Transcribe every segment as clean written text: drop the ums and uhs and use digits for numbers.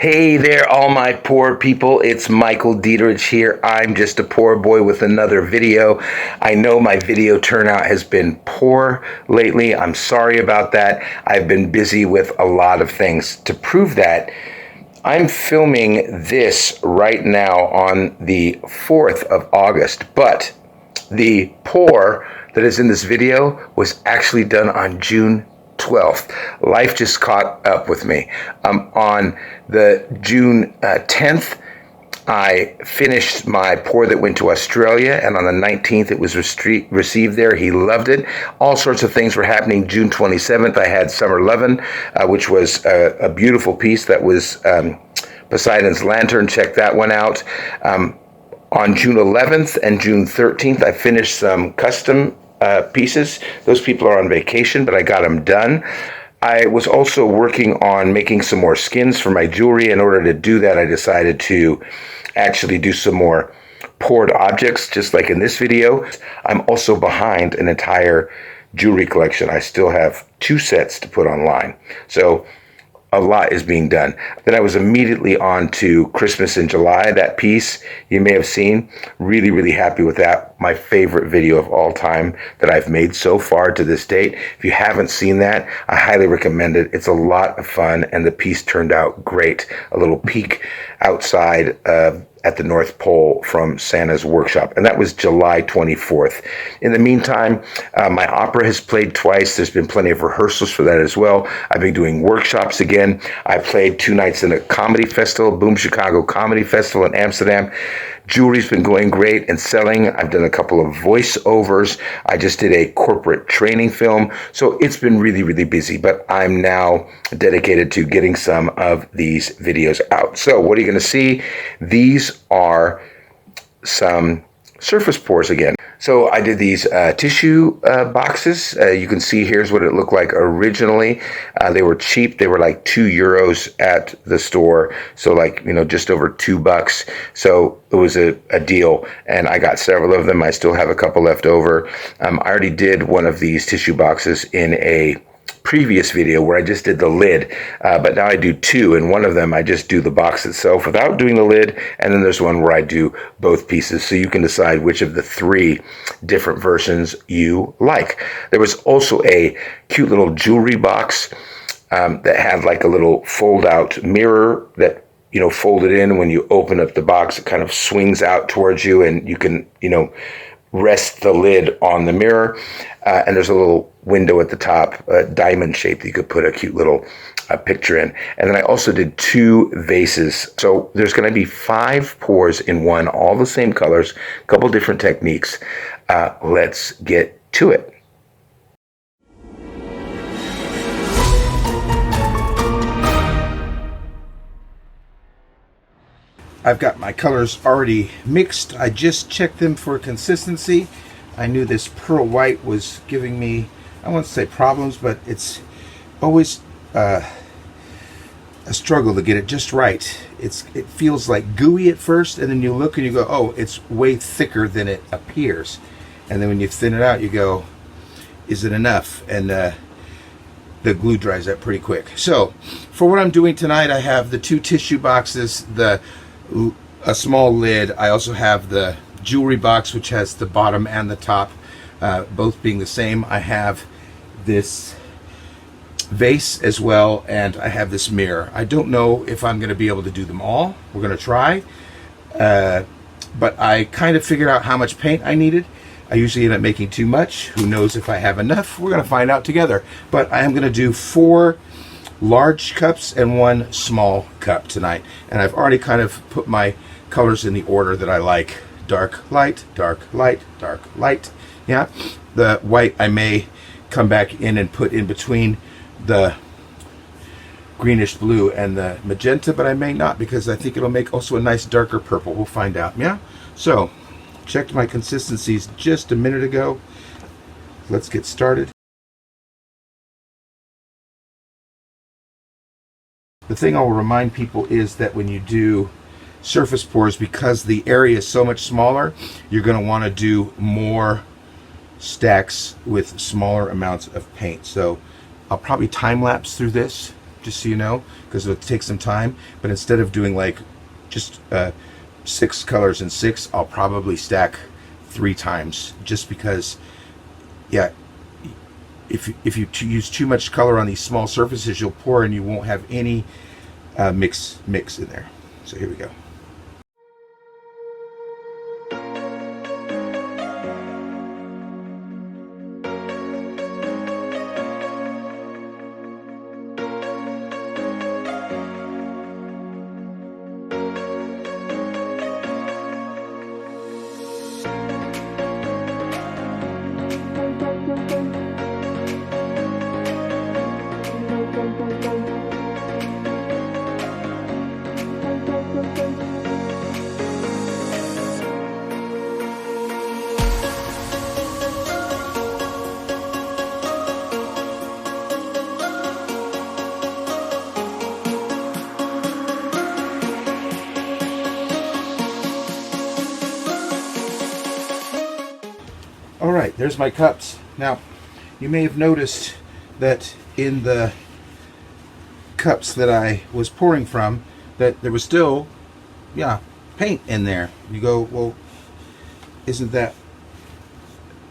Hey there, all my poor people. It's Michael Dietrich here. I'm just a poor boy with another video. I know my video turnout has been poor lately. I'm sorry about that. I've been busy with a lot of things. To prove that, I'm filming this right now on the 4th of August, but the pour that is in this video was actually done on June 12th. Life just caught up with me. On the June 10th, I finished my pour that went to Australia, and on the 19th it was received there. He loved it. All sorts of things were happening. June 27th, I had Summer Lovin', which was a beautiful piece that was Poseidon's Lantern. Check that one out. On June 11th and June 13th, I finished some custom pieces. Those people are on vacation, but I got them done. I was also working on making some more skins for my jewelry. In order to do that, I decided to actually do some more poured objects, just like in this video. I'm also behind an entire jewelry collection. I still have 2 sets to put online. So a lot is being done. Then I was immediately on to Christmas in July. That piece you may have seen. Really, really happy with that. My favorite video of all time that I've made so far to this date. If you haven't seen that, I highly recommend it. It's a lot of fun, and the piece turned out great. A little peek outside at the North Pole from Santa's workshop, and that was July 24th. In the meantime, my opera has played twice. There's been plenty of rehearsals for that as well. I've been doing workshops again. I played 2 nights in a comedy festival, Boom Chicago Comedy Festival in Amsterdam. Jewelry's been going great and selling. I've done a couple of voiceovers. I just did a corporate training film. So it's been really, really busy, but I'm now dedicated to getting some of these videos out. So what are you going to see? These are some surface pours again. So I did these tissue boxes. You can see here's what it looked like originally. They were cheap. They were like €2 at the store. So like, just over $2. So it was a deal, and I got several of them. I still have a couple left over. I already did one of these tissue boxes in a previous video where I just did the lid, but now I do 2, and one of them I just do the box itself without doing the lid, and then there's one where I do both pieces, so you can decide which of the 3 different versions you like. There was also a cute little jewelry box that had like a little fold-out mirror that folded in. When you open up the box, it kind of swings out towards you, and you can rest the lid on the mirror, and there's a little window at the top, diamond shape, that you could put a cute little picture in. And then I also did 2 vases. So there's going to be 5 pours in one, all the same colors, a couple different techniques. Let's get to it. I've got my colors already mixed. I just checked them for consistency. I knew this pearl white was giving me, I won't say problems, but it's always a struggle to get it just right. It feels like gooey at first, and then you look and you go, oh, it's way thicker than it appears. And then when you thin it out, you go, is it enough? And the glue dries up pretty quick. So for what I'm doing tonight, I have the 2 tissue boxes, a small lid. I also have the jewelry box, which has the bottom and the top both being the same. I have this vase as well, and I have this mirror. I don't know if I'm going to be able to do them all. We're going to try, but I kind of figured out how much paint I needed. I usually end up making too much. Who knows if I have enough? We're going to find out together. But I am going to do 4 large cups and 1 small cup tonight, and I've already kind of put my colors in the order that I like. Dark, light, dark, light, dark, light. Yeah, the white I may come back in and put in between the greenish blue and the magenta, but I may not, because I think it'll make also a nice darker purple. We'll find out. Yeah, so checked my consistencies just a minute ago. Let's get started. The thing I will remind people is that when you do surface pours, because the area is so much smaller, you're going to want to do more stacks with smaller amounts of paint. So I'll probably time lapse through this just so you know, because it'll take some time. But instead of doing like just 6 colors in 6, I'll probably stack 3 times, just because, yeah, if you use too much color on these small surfaces, you'll pour and you won't have any mix in there. So here we go. Alright, there's my cups. Now, you may have noticed that in the cups that I was pouring from, that there was still, yeah, paint in there. You go, well, isn't that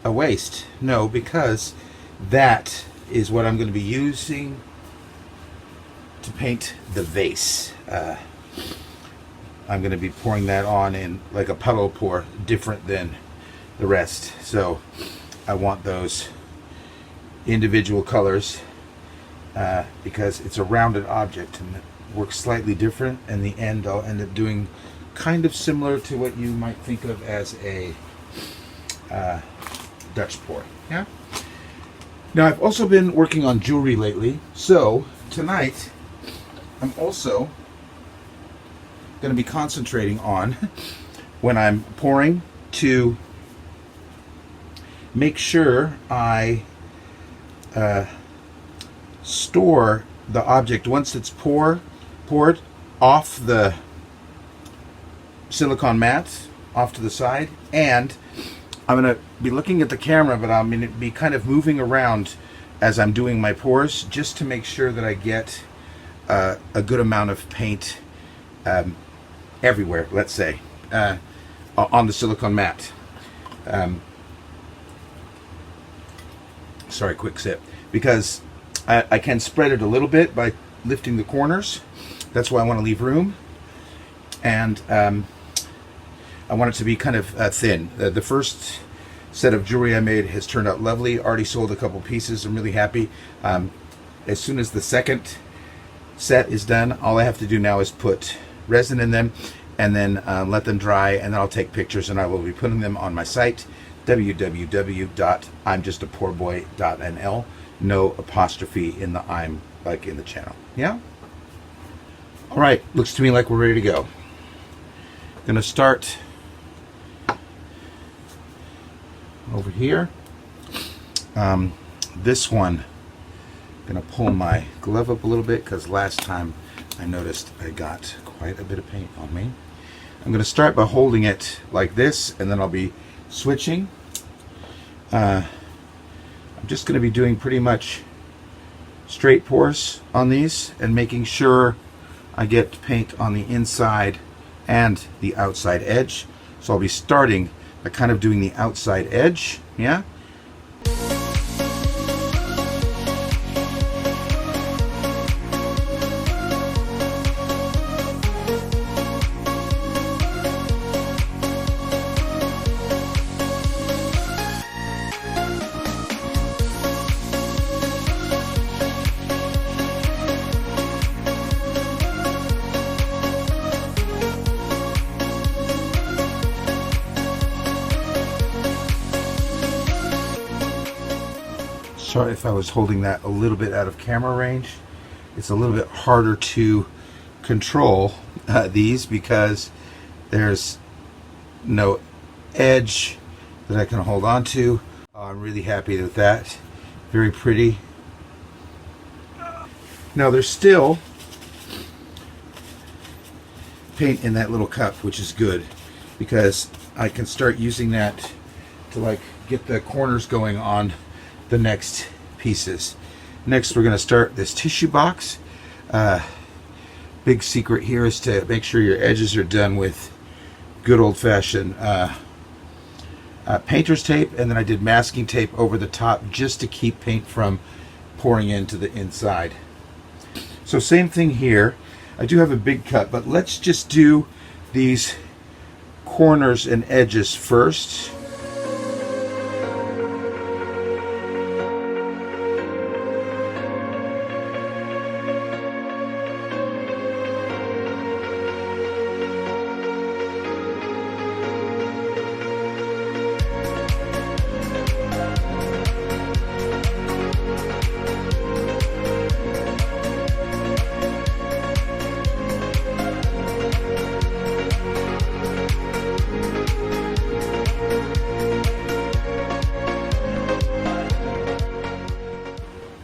a waste? No, because that is what I'm going to be using to paint the vase. I'm going to be pouring that on in like a puddle pour, different than the rest. So I want those individual colors because it's a rounded object and it works slightly different. In the end, I'll end up doing kind of similar to what you might think of as a Dutch pour. Yeah. Now, I've also been working on jewelry lately, so tonight I'm also going to be concentrating on, when I'm pouring, to make sure I store the object once it's poured off the silicone mat off to the side. And I'm going to be looking at the camera, but I'm going to be kind of moving around as I'm doing my pours, just to make sure that I get a good amount of paint everywhere, let's say, on the silicone mat. Sorry, quick sip. Because I can spread it a little bit by lifting the corners. That's why I want to leave room. And I want it to be kind of thin. The first set of jewelry I made has turned out lovely. Already sold a couple pieces. I'm really happy. As soon as the second set is done, all I have to do now is put resin in them and then let them dry, and then I'll take pictures, and I will be putting them on my site, www.imjustapourboy.nl. No apostrophe in the I'm, like in the channel. Yeah? Alright, looks to me like we're ready to go. Gonna start over here. This one, gonna pull my glove up a little bit because last time I noticed I got quite a bit of paint on me. I'm gonna start by holding it like this, and then I'll be switching. I'm just going to be doing pretty much straight pours on these and making sure I get paint on the inside and the outside edge. So I'll be starting by kind of doing the outside edge, yeah? Sorry if I was holding that a little bit out of camera range. It's a little bit harder to control these because there's no edge that I can hold on to. I'm really happy with that. Very pretty. Now there's still paint in that little cup, which is good because I can start using that to like get the corners going on the next pieces. Next, we're going to start this tissue box. Big secret here is to make sure your edges are done with good old-fashioned painter's tape, and then I did masking tape over the top just to keep paint from pouring into the inside. So same thing here. I do have a big cut, but let's just do these corners and edges first.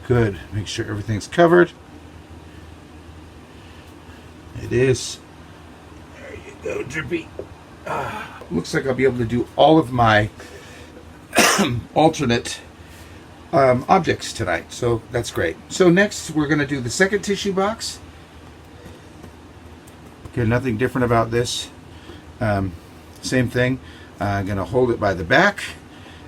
Good. Make sure everything's covered. It is. There you go, Drippy. Looks like I'll be able to do all of my alternate objects tonight, so that's great. So next we're going to do the second tissue box. Okay, nothing different about this. Same thing. I'm going to hold it by the back.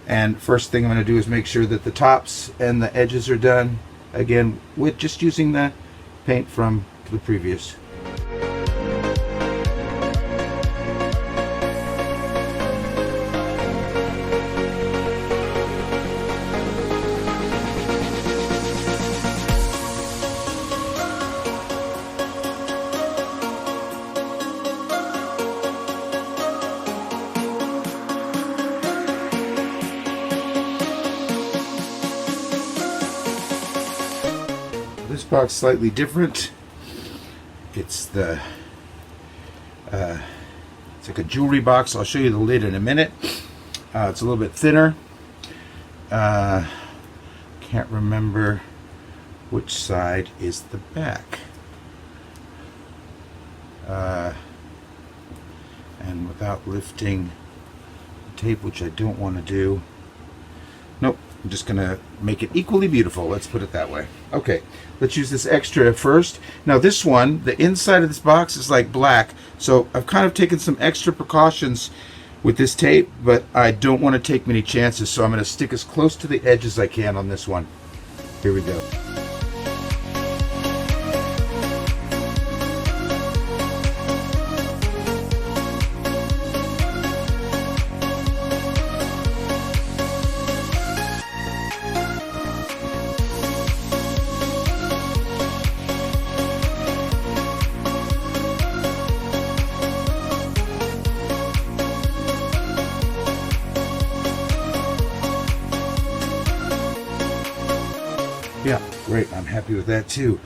And first thing I'm going to do is make sure that the tops and the edges are done, again, with just using the paint from the previous. This box slightly different. It's the it's like a jewelry box. I'll show you the lid in a minute. It's a little bit thinner. Can't remember which side is the back. And without lifting the tape, which I don't want to do. Nope. I'm just going to make it equally beautiful. Let's put it that way. Okay, let's use this extra first. Now this one, the inside of this box is like black, so I've kind of taken some extra precautions with this tape, but I don't want to take many chances, so I'm going to stick as close to the edge as I can on this one. Here we go. Yeah, great. I'm happy with that too.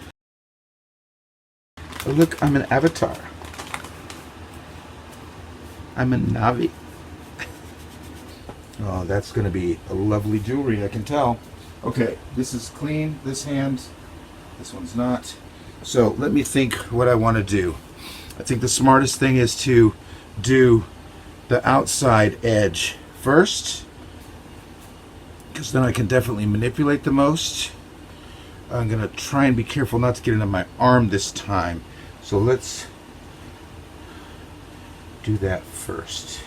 Oh, look, I'm an avatar. I'm a Navi. Oh, that's going to be a lovely jewelry, I can tell. Okay, this is clean, this hand. This one's not. So let me think what I want to do. I think the smartest thing is to do the outside edge first, because then I can definitely manipulate the most. I'm going to try and be careful not to get into my arm this time. So let's do that first.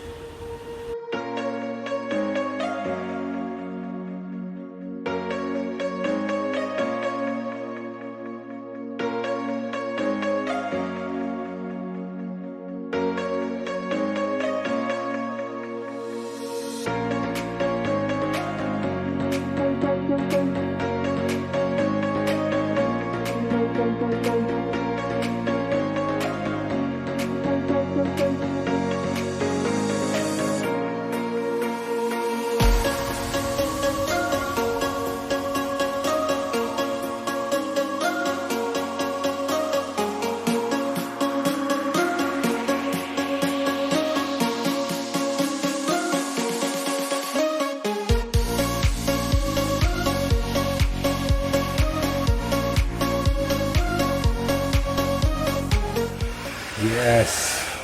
Yes.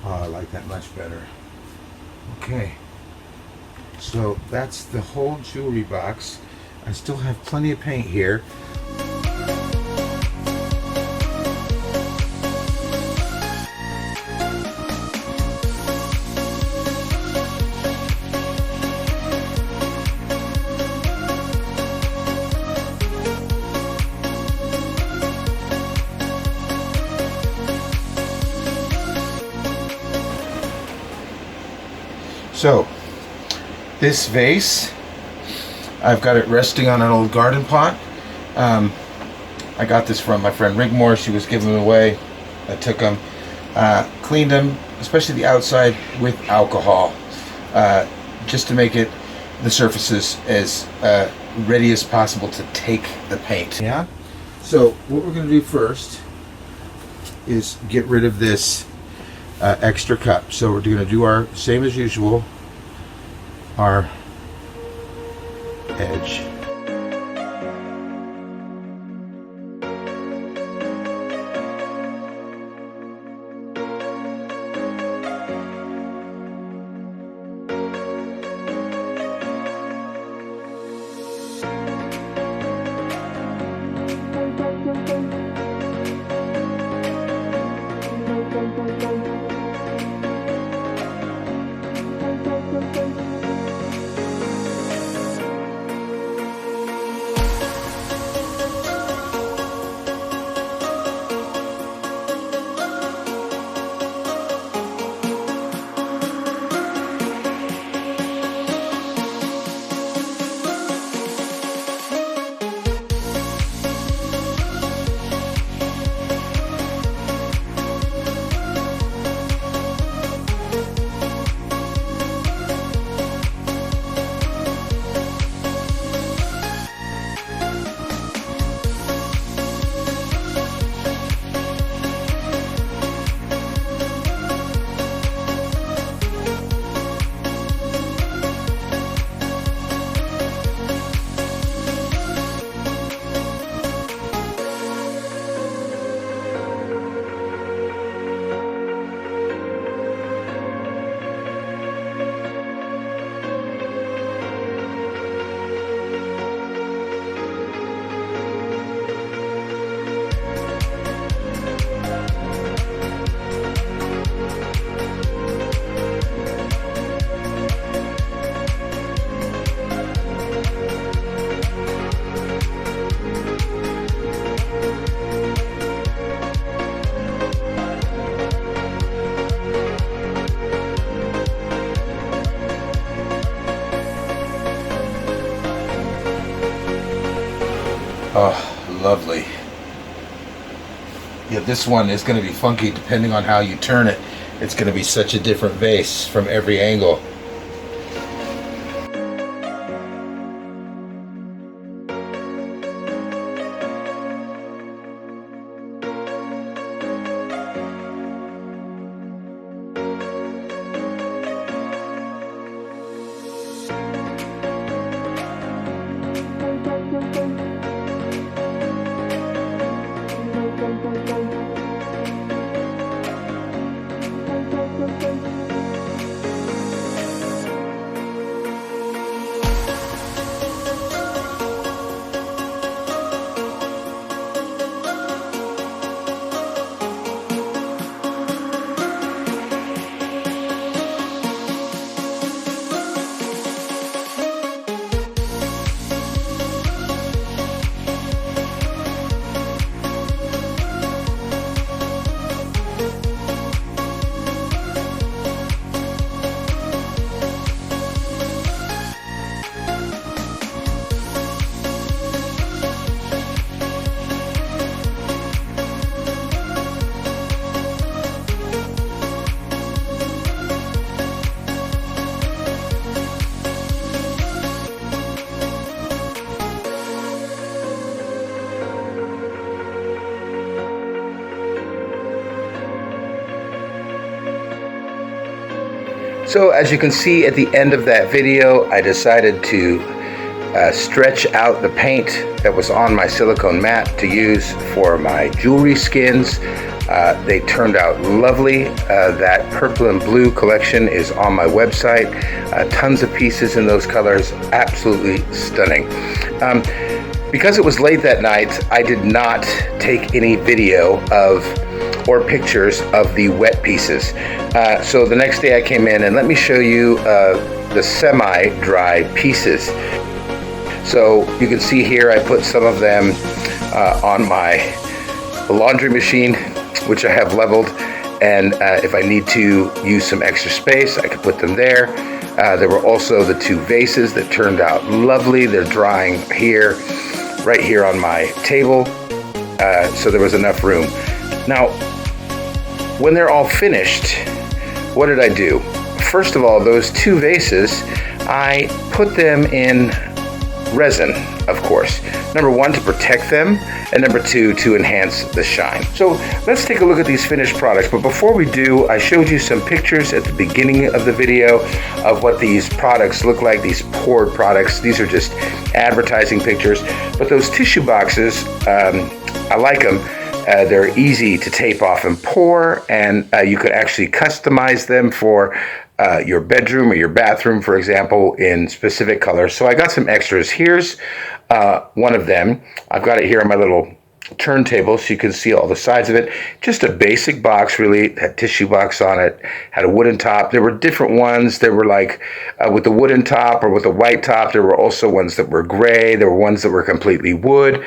Oh, I like that much better. Okay. So that's the whole jewelry box. I still have plenty of paint here. So this vase, I've got it resting on an old garden pot. I got this from my friend Rigmore. She was giving them away. I took them, cleaned them, especially the outside, with alcohol, just to make the surfaces as ready as possible to take the paint. Yeah. So what we're going to do first is get rid of this extra cup. So we're going to do our same as usual, our edge. Oh, lovely. Yeah, this one is going to be funky depending on how you turn it. It's going to be such a different vase from every angle. So as you can see at the end of that video, I decided to stretch out the paint that was on my silicone mat to use for my jewelry skins. They turned out lovely. That purple and blue collection is on my website. Tons of pieces in those colors, absolutely stunning. Because it was late that night, I did not take any video or pictures of the wet pieces. So the next day I came in, and let me show you the semi-dry pieces. So you can see here I put some of them on my laundry machine, which I have leveled, and if I need to use some extra space, I can put them there. There were also the 2 vases that turned out lovely. They're drying here, right here on my table, so there was enough room. Now, when they're all finished, what did I do? First of all, those 2 vases, I put them in resin, of course. Number 1, to protect them, and number 2, to enhance the shine. So let's take a look at these finished products. But before we do, I showed you some pictures at the beginning of the video of what these products look like, these poured products. These are just advertising pictures. But those tissue boxes, I like them. They're easy to tape off and pour, and you could actually customize them for your bedroom or your bathroom, for example, in specific colors. So I got some extras. Here's one of them. I've got it here on my little turntable so you can see all the sides of it. Just a basic box, really. Had tissue box on it, had a wooden top. There were different ones. There were like with the wooden top or with a white top. There were also ones that were gray. There were ones that were completely wood.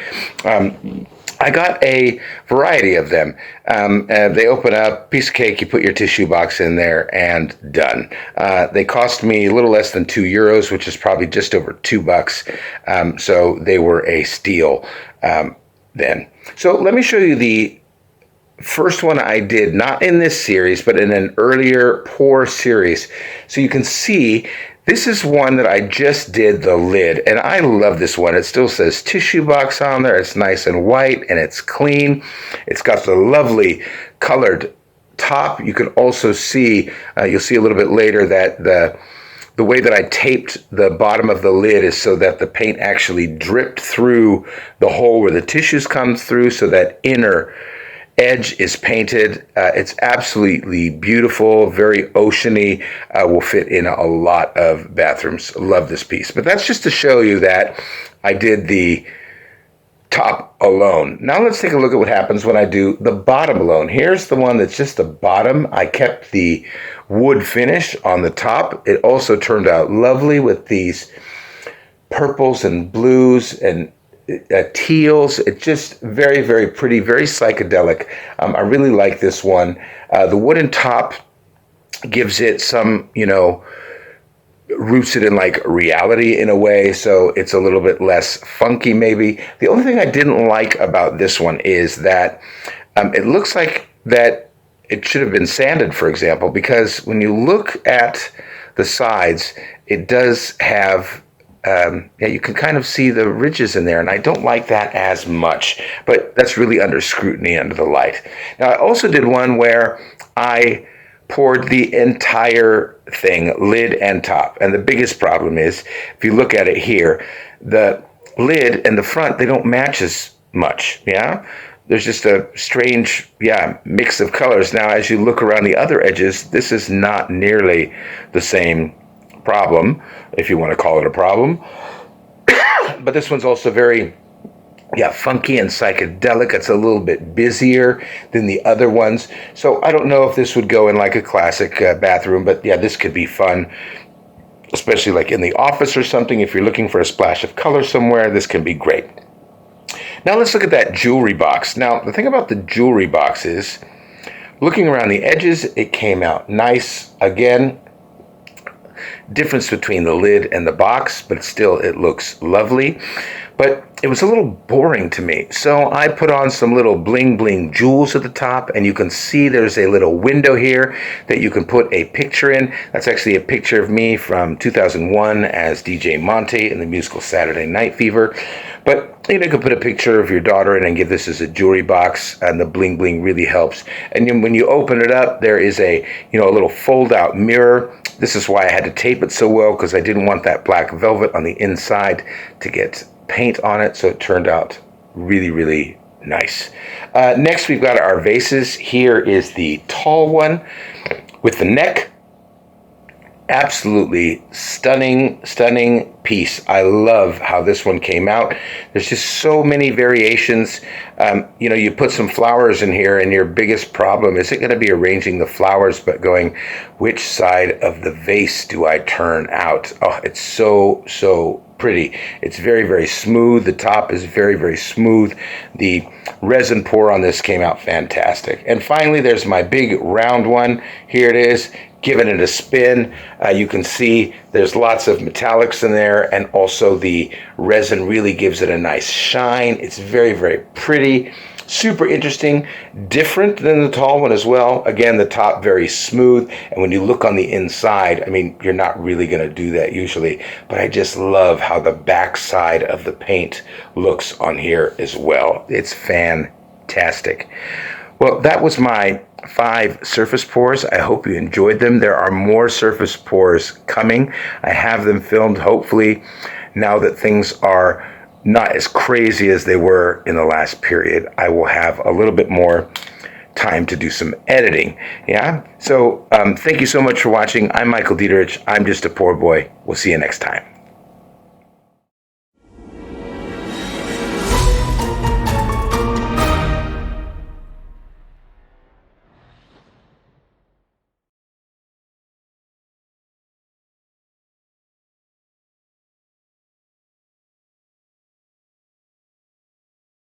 I got a variety of them. They open up, piece of cake, you put your tissue box in there, and done. They cost me a little less than €2, which is probably just over $2. So they were a steal then. So let me show you the first one I did, not in this series, but in an earlier pour series. So you can see this is one that I just did the lid, and I love this one. It still says tissue box on there. It's nice and white, and it's clean. It's got the lovely colored top. You can also see, you'll see a little bit later that the way that I taped the bottom of the lid is so that the paint actually dripped through the hole where the tissues come through, so that inner edge is painted. It's absolutely beautiful, very oceany, will fit in a lot of bathrooms. Love this piece. But that's just to show you that I did the top alone. Now let's take a look at what happens when I do the bottom alone. Here's the one that's just the bottom. I kept the wood finish on the top. It also turned out lovely with these purples and blues and teals. It's just very, very pretty, very psychedelic. I really like this one. The wooden top gives it some, roots it in like reality in a way, so it's a little bit less funky maybe. The only thing I didn't like about this one is that it looks like that it should have been sanded, for example, because when you look at the sides, it does have you can kind of see the ridges in there, and I don't like that as much, but that's really under scrutiny under the light. Now, I also did one where I poured the entire thing, lid and top, and the biggest problem is, if you look at it here, the lid and the front, they don't match as much, yeah? There's just a strange, mix of colors. Now, as you look around the other edges, this is not nearly the same problem, if you want to call it a problem. But this one's also very funky and psychedelic. It's a little bit busier than the other ones, so I don't know if this would go in like a classic bathroom, but this could be fun, especially like in the office or something. If you're looking for a splash of color somewhere, this can be great. Now let's look at that jewelry box. Now the thing about the jewelry box is, looking around the edges, it came out nice. Again, difference between the lid and the box, but still it looks lovely. But it was a little boring to me, so I put on some little bling bling jewels at the top, and you can see there's a little window here that you can put a picture in. That's actually a picture of me from 2001 as DJ Monte in the musical Saturday Night Fever. But you can put a picture of your daughter in and give this as a jewelry box, and the bling bling really helps. And then when you open it up, there is a little fold out mirror. This is why I had to tape it so well, because I didn't want that black velvet on the inside to get paint on it, so it turned out really, really nice. Next, we've got our vases. Here is the tall one with the neck. Absolutely stunning, stunning piece. I love how this one came out. There's just so many variations. You put some flowers in here, and your biggest problem isn't going to be arranging the flowers, but going, which side of the vase do I turn out? Oh, it's so, so pretty. It's very, very smooth. The top is very, very smooth. The resin pour on this came out fantastic. And finally, there's my big round one. Here it is. Giving it a spin. You can see there's lots of metallics in there, and also the resin really gives it a nice shine. It's very, very pretty. Super interesting, different than the tall one as well. Again, the top very smooth, and when you look on the inside, I mean, you're not really going to do that usually, but I just love how the back side of the paint looks on here as well. It's fantastic. Well, that was my 5 surface pours. I hope you enjoyed them. There are more surface pours coming. I have them filmed, hopefully, now that things are not as crazy as they were in the last period. I will have a little bit more time to do some editing. Yeah. So thank you so much for watching. I'm Michael Dieterich. I'm just a poor boy. We'll see you next time.